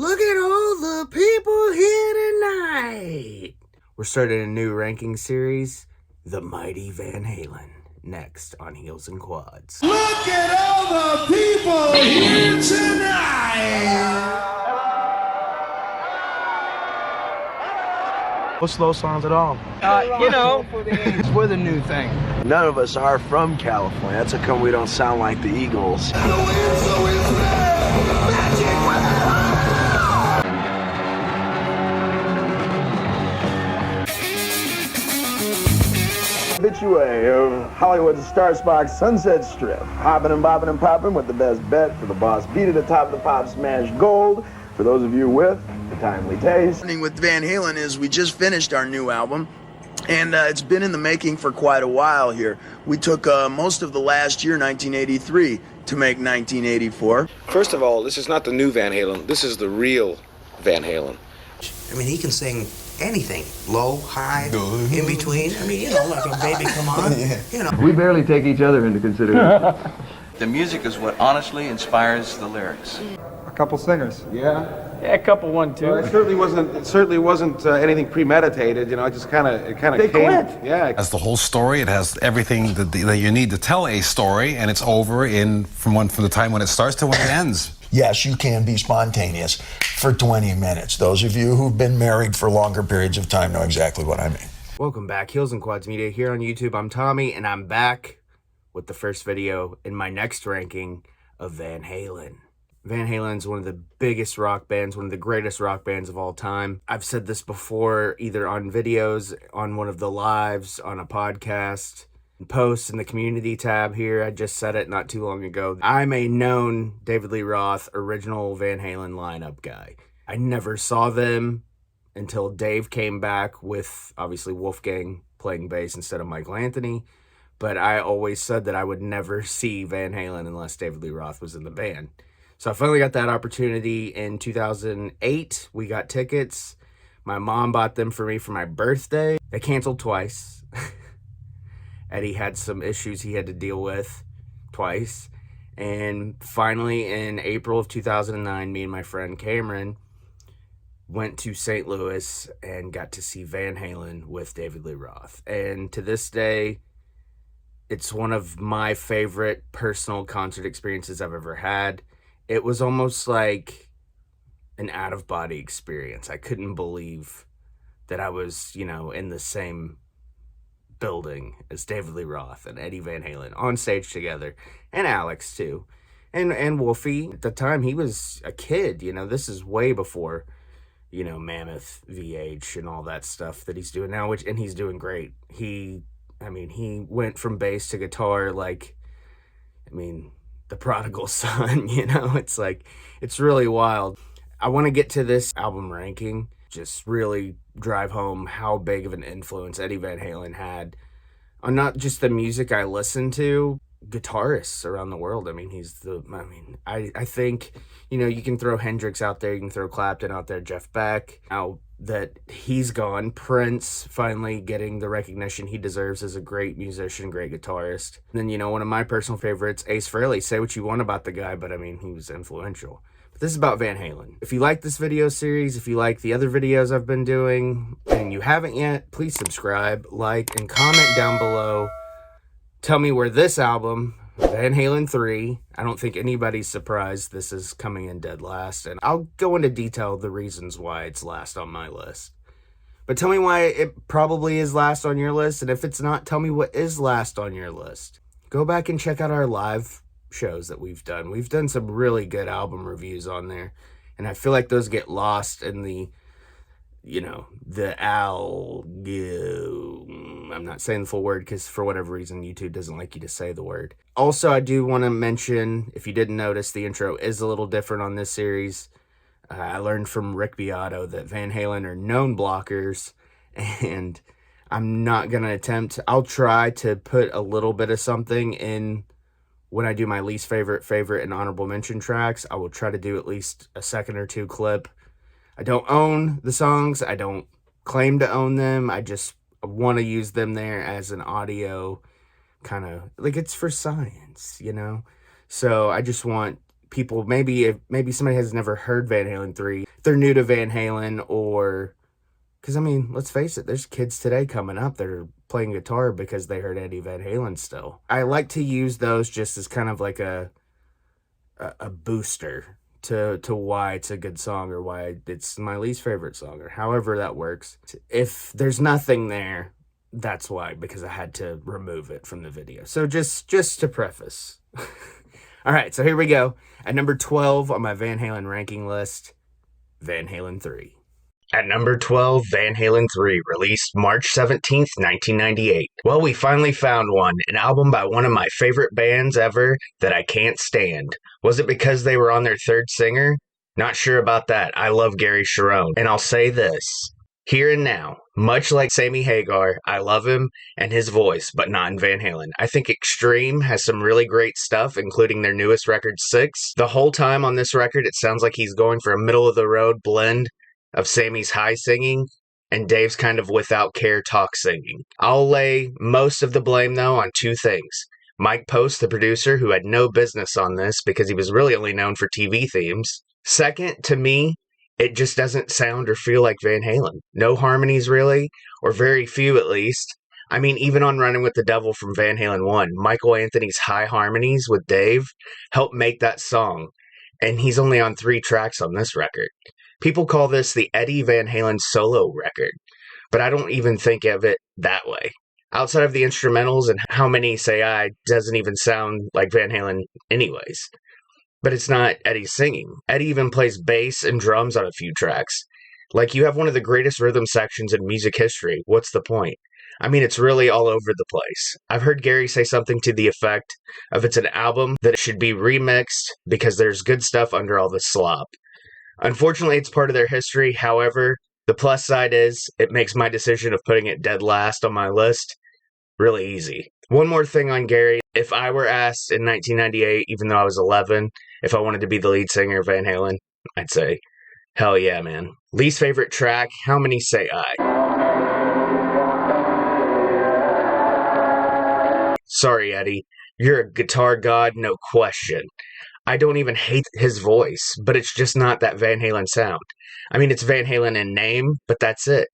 Look at all the people here tonight. We're starting a new ranking series, The Mighty Van Halen, next on Heels and Quads. Look at all the people here tonight. What slow songs at all? We're the new thing. None of us are from California. That's how come we don't sound like the Eagles. Habitué of Hollywood's Star Spark Sunset Strip. Hopping and bopping and popping with the best bet for the boss beat at the top of the pop smash gold. For those of you with the timely taste. With Van Halen is we just finished our new album, and it's been in the making for quite a while here. We took most of the last year, 1983, to make 1984. First of all, this is not the new Van Halen. This is the real Van Halen. I mean, he can sing anything, low, high, in between. I mean, like a baby, come on. We barely take each other into consideration. The music is what honestly inspires the lyrics. A couple singers. Yeah, a couple one, two. Well, it certainly wasn't anything premeditated. It just kind of They came. quit. Yeah. It has the whole story. It has everything that you need to tell a story, and it's over from the time when it starts to when it ends. Yes, you can be spontaneous for 20 minutes. Those of you who've been married for longer periods of time know exactly what I mean. Welcome back, Heels and Quads Media here on YouTube. I'm Tommy, and I'm back with the first video in my next ranking of Van Halen. Van Halen's one of the biggest rock bands, one of the greatest rock bands of all time. I've said this before, either on videos, on one of the lives, on a podcast, posts in the community tab here. I just said it not too long ago. I'm a known David Lee Roth original Van Halen lineup guy. I never saw them until Dave came back with, obviously, Wolfgang playing bass instead of Michael Anthony. But I always said that I would never see Van Halen unless David Lee Roth was in the band. So I finally got that opportunity in 2008. We got tickets. My mom bought them for me for my birthday. They canceled twice. Eddie had some issues he had to deal with twice. And finally, in April of 2009, me and my friend Cameron went to St. Louis and got to see Van Halen with David Lee Roth. And to this day, it's one of my favorite personal concert experiences I've ever had. It was almost like an out-of-body experience. I couldn't believe that I was, in the same building as David Lee Roth and Eddie Van Halen on stage together, and Alex too, and Wolfie. At the time, he was a kid. This is way before, Mammoth, VH, and all that stuff that he's doing now. And he's doing great. He went from bass to guitar the prodigal son. It's really wild. I want to get to this album ranking, just really drive home how big of an influence Eddie Van Halen had on not just the music I listen to, guitarists around the world. I think, you can throw Hendrix out there, you can throw Clapton out there, Jeff Beck. Now that he's gone, Prince finally getting the recognition he deserves as a great musician, great guitarist. And then, one of my personal favorites, Ace Frehley. Say what you want about the guy, but he was influential. This is about Van Halen. If you like this video series, if you like the other videos I've been doing, and you haven't yet, please subscribe, like, and comment down below. Tell me where this album, Van Halen III, I don't think anybody's surprised this is coming in dead last, and I'll go into detail the reasons why it's last on my list. But tell me why it probably is last on your list, and if it's not, tell me what is last on your list. Go back and check out our live shows that we've done. We've done some really good album reviews on there, and I feel like those get lost in the I'm not saying the full word because for whatever reason YouTube doesn't like you to say the word. Also, I do want to mention, if you didn't notice, the intro is a little different on this series. I learned from Rick Beato that Van Halen are known blockers, and I'm not going to attempt. I'll try to put a little bit of something in when I do my least favorite, and honorable mention tracks. I will try to do at least a second or two clip. I don't own the songs. I don't claim to own them. I just want to use them there as an audio kind of, it's for science, So I just want people, maybe somebody has never heard Van Halen 3, they're new to Van Halen, or because, I mean, let's face it, there's kids today coming up that are playing guitar because they heard Eddie Van Halen still. I like to use those just as kind of like a booster to why it's a good song or why it's my least favorite song or however that works. If there's nothing there, that's why, because I had to remove it from the video. So just to preface. All right, so here we go. At number 12 on my Van Halen ranking list, Van Halen 3. At number 12, Van Halen 3, released March 17th, 1998. Well, we finally found one, an album by one of my favorite bands ever that I can't stand. Was it because they were on their third singer? Not sure about that. I love Gary Cherone. And I'll say this, here and now, much like Sammy Hagar, I love him and his voice, but not in Van Halen. I think Extreme has some really great stuff, including their newest record, 6. The whole time on this record, it sounds like he's going for a middle-of-the-road blend of Sammy's high singing and Dave's kind of without care talk singing. I'll lay most of the blame, though, on 2 things. Mike Post, the producer, who had no business on this because he was really only known for TV themes. Second, to me, it just doesn't sound or feel like Van Halen. No harmonies, really, or very few at least. I mean, even on Running with the Devil from Van Halen 1, Michael Anthony's high harmonies with Dave helped make that song, and he's only on 3 tracks on this record. People call this the Eddie Van Halen solo record, but I don't even think of it that way. Outside of the instrumentals and How Many Say I doesn't even sound like Van Halen anyways. But it's not Eddie singing. Eddie even plays bass and drums on a few tracks. Like, you have one of the greatest rhythm sections in music history. What's the point? I mean, it's really all over the place. I've heard Gary say something to the effect of it's an album that should be remixed because there's good stuff under all the slop. Unfortunately, it's part of their history. However, the plus side is it makes my decision of putting it dead last on my list really easy. One more thing on Gary. If I were asked in 1998, even though I was 11, if I wanted to be the lead singer of Van Halen, I'd say, hell yeah, man. Least favorite track, How Many Say I? Sorry, Eddie. You're a guitar god, no question. I don't even hate his voice, but it's just not that Van Halen sound. I mean, it's Van Halen in name, but that's it.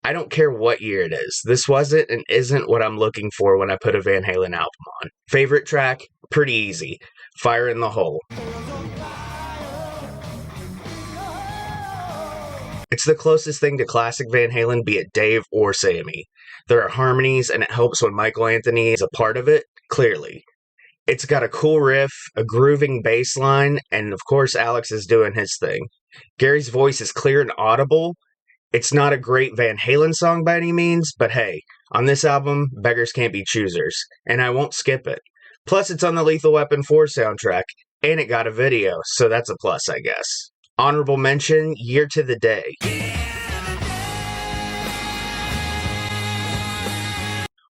I don't care what year it is. This wasn't and isn't what I'm looking for when I put a Van Halen album on. Favorite track? Pretty easy. Fire in the Hole. It's the closest thing to classic Van Halen, be it Dave or Sammy. There are harmonies, and it helps when Michael Anthony is a part of it, clearly. It's got a cool riff, a grooving bass line, and of course Alex is doing his thing. Gary's voice is clear and audible. It's not a great Van Halen song by any means, but hey, on this album, beggars can't be choosers, and I won't skip it. Plus, it's on the Lethal Weapon 4 soundtrack, and it got a video, so that's a plus, I guess. Honorable mention, Year to the Day.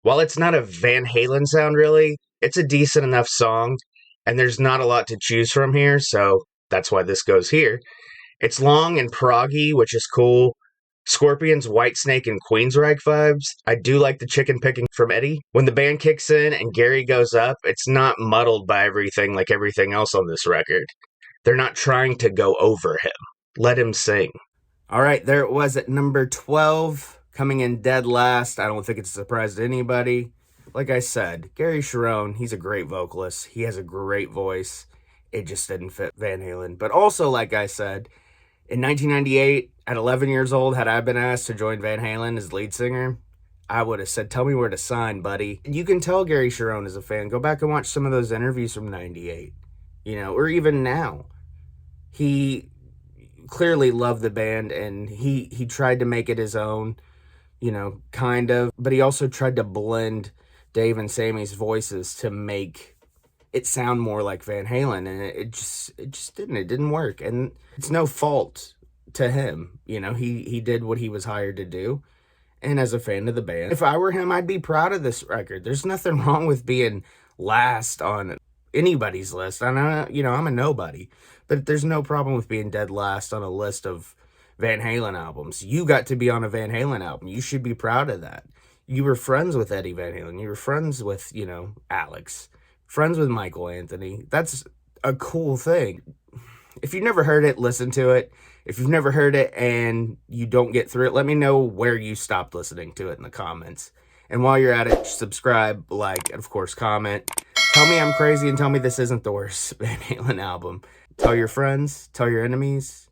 While it's not a Van Halen sound really, it's a decent enough song, and there's not a lot to choose from here, so that's why this goes here. It's long and proggy, which is cool. Scorpions, Whitesnake, and Queensryche vibes. I do like the chicken picking from Eddie. When the band kicks in and Gary goes up, it's not muddled by everything like everything else on this record. They're not trying to go over him. Let him sing. All right, there it was at number 12, coming in dead last. I don't think it's a surprise to anybody. Like I said, Gary Cherone, he's a great vocalist. He has a great voice. It just didn't fit Van Halen. But also, like I said, in 1998, at 11 years old, had I been asked to join Van Halen as lead singer, I would have said, tell me where to sign, buddy. You can tell Gary Cherone is a fan. Go back and watch some of those interviews from 98, or even now. He clearly loved the band, and he tried to make it his own, kind of. But he also tried to blend Dave and Sammy's voices to make it sound more like Van Halen, and it just didn't. It didn't work, and it's no fault to him. He did what he was hired to do, and as a fan of the band, if I were him, I'd be proud of this record. There's nothing wrong with being last on anybody's list. I know, I'm a nobody, but there's no problem with being dead last on a list of Van Halen albums. You got to be on a Van Halen album. You should be proud of that. You were friends with Eddie Van Halen. You were friends with, Alex. Friends with Michael Anthony. That's a cool thing. If you've never heard it, listen to it. If you've never heard it and you don't get through it, let me know where you stopped listening to it in the comments. And while you're at it, subscribe, like, and of course, comment. Tell me I'm crazy and tell me this isn't the worst Van Halen album. Tell your friends, tell your enemies,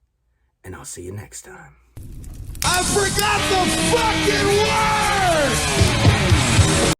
and I'll see you next time. I forgot the fucking word!